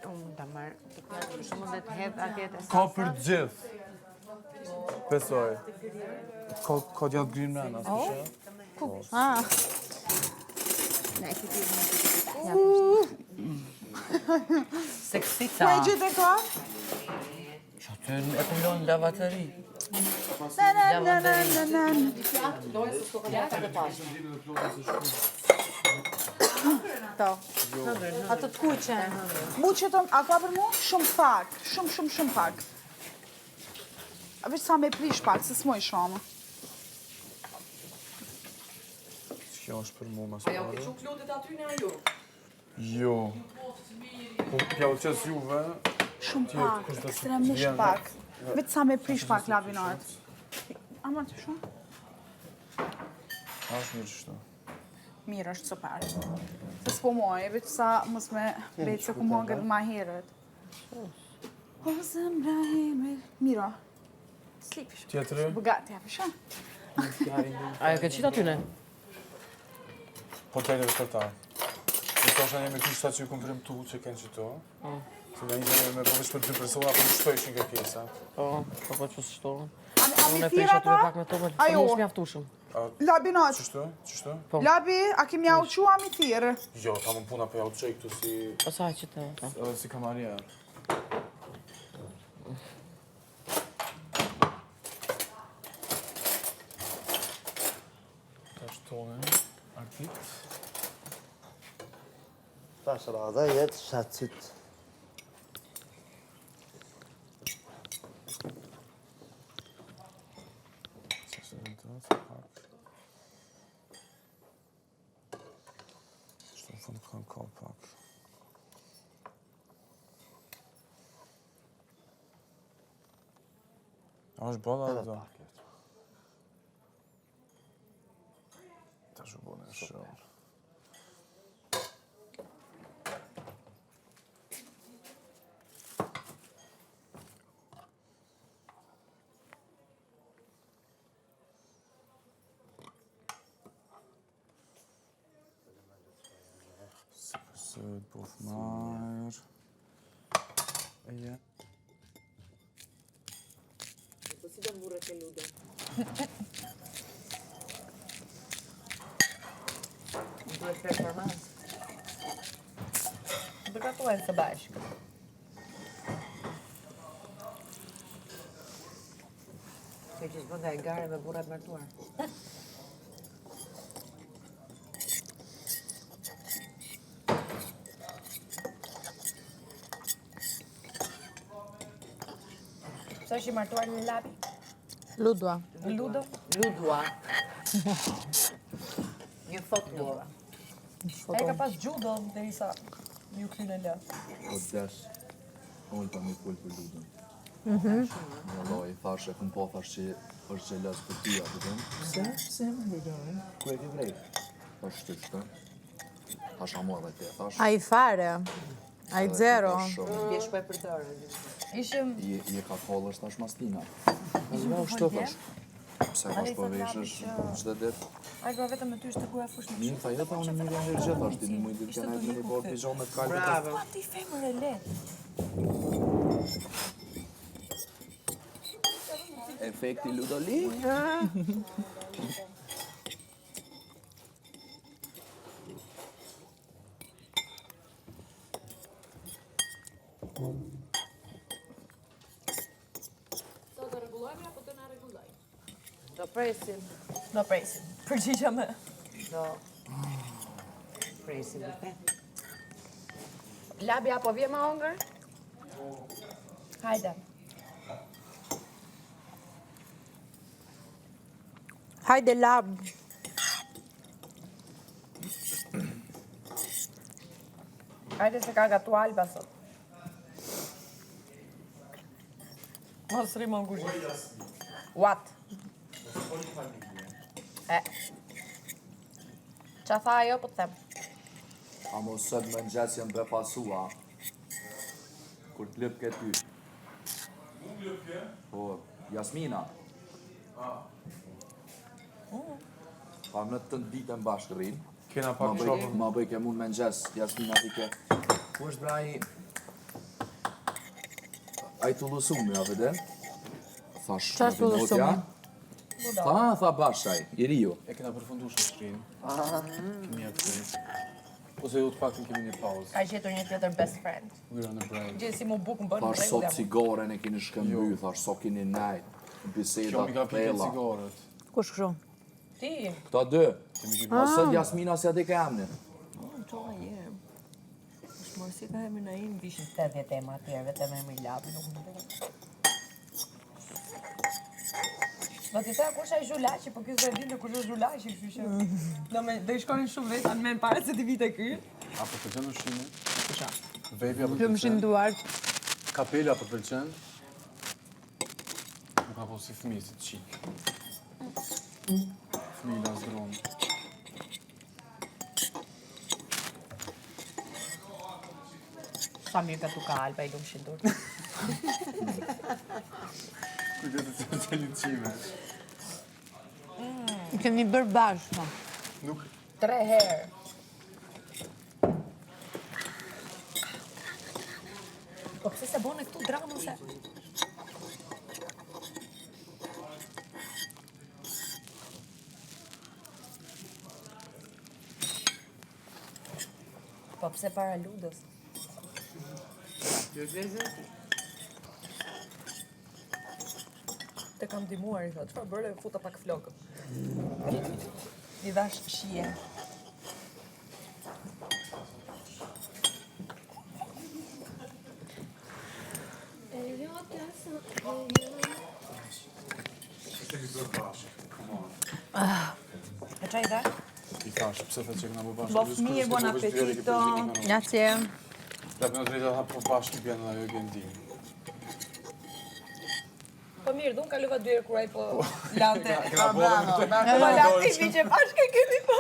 Unë ta marrë, për shumë dhe të hedh atje të Ka për gjithë. Besoj. Ka djatë green mrena, s'pëshë? Ne, që ti Seksica. Ku e gjithë e ka? Që aty e pëllon lavatari. to. Ato të kuqen. Buqet, a ka për mu? Shumë pak. Shumë pak. A veç sa me prish pak, se s'moj shumë. Kjo është për mu mas A janë të quk lotet aty në ajo? Jo. Po pja u qes juve. Shumë pak, ekstremisht pak. Veç sa me prish pak labinat. Ama të shumë? A është mirë qështu. Mirë është super. Se s'po moj, veç sa mos me bejtë se ku mongët ma herët. O zemra ime. Mira. Slipish. Tjetëri? Bëgat, ja përshë. Ajo ke qita tyne? Po të e për ta. Në të është me kështë ta që ju këmë premtu që kënë qëto. Se nga një me përveç për 2 persona, për në shtojshin nga pjesa. Po që së shtohen. A Unë mi e thira prish aty ta? me pak me to, për mos mjaftushëm. Labinat. Qështu? Labi, a kim ja u qua mi thirë? Jo, ta më puna për ja u qej këtu si... Pasaj që të... Edhe si kamarier. Ta shtone, artit. Tash radha jetë shatësit. Shtë në fund kanë ka pak. A është bëlla dhe do? Ta është bëlla e shumë. Sët, buf marë. Eje. Po si dhe mburë të ludo? Duhet performansë. Përgatuajnë së bashkë. Që që shbënda e gare me burrat martuar. Sa është i martuar në labi? Ludua. Ludo? Ludua. Një foto Ludua. E ka pas judo derisa ju krynë lë. Po desh, unë të mi kull për ludën. Në loj, thash e këm po thash që është gjelas për tia, të dhëmë. Pse më ludën? Ku e ti vrejt? Thash të shtë. Thash amor dhe te, thash. A i fare. A i zero. Bje shpoj për dorë. Ishim... I e ka kollë është thash mastina. Zva u shtë thash. Pse thash po veshësh qdo dit. A i ka vetëm me ty ishte ku e fush në Mirë, tha jetë unë mirë janë gjithë, thash ti një mujtë të kena e një borë pijon me të kalë. Bravo. Pa ti femër e le. Efekti Ludoli? Do presim. Do presim. Përgjigja me. Do presim. Labi apo vje ma ongër? Hajde. Hajde lab. Hajde se ka gatu Alba sot. Mos rrimon kush. What? Qa tha ajo, po të them. A mos sot më nxes janë befasua. Kur t'lëp ke ty. Po, Jasmina. Pa në të ditën bashkë rrinë. Kena pak qopën. Ma bëj ke mund me nxes, Jasmina dike. Ku është bra ai tullusumi, a vede? Thash, Qa është tullusumi? Tha bashaj, i riu. E kena përfundu shkrim. Kemi aktiv. Ose ju të paktën kemi një pauzë. Ka gjetur një tjetër best friend. We're on a break. Gjë si mu buk më bën Thash, sot cigaren e kini shkëmby, thash, sot kini najt. Kjo Biseda mi ka pike pella. cigaret. Kush kështu? Ti, Këta dy. Ose Jasmina si ati ka emni. qoha jem. Është mërë si ka emri në im, vishin 80 tema tjerë, vetëm emri Labi, nuk më dhe. Do t'i sa kush ai Zhulaçi, po ky s'e dinte kush është Zhulaçi, kështu që. Do i shkonin shumë vetë anë men para se t'i vite ky. Apo të pëlqen ushqimi? Vepi apo të Kjo më pëlqen? duart. Kapela apo të pëlqen? Nuk ka po si fëmijë, si qik. Fëmijë lasdron. Sa mirë ka tu ka Alba i lumë shindur. Kujdeset se të liqime. Kemi bërë bashkë. Nuk 3 herë. Po pse se bone këtu dramën se? Po pse para ludës? Te kam dimuar, i thot, çfarë bëre, futa pak flokë. I dhash shije. E qa i dhe? i thash, pse the që këna bë bashkë. Bo fëmijë, buon appetito. Grazie. Da me drejta ha po bashkë bjen ajo gjendin. Po mirë, dhun kalova 2 herë kur ai po lante. Kena bërë. Po lante, mi që bashkë kemi po.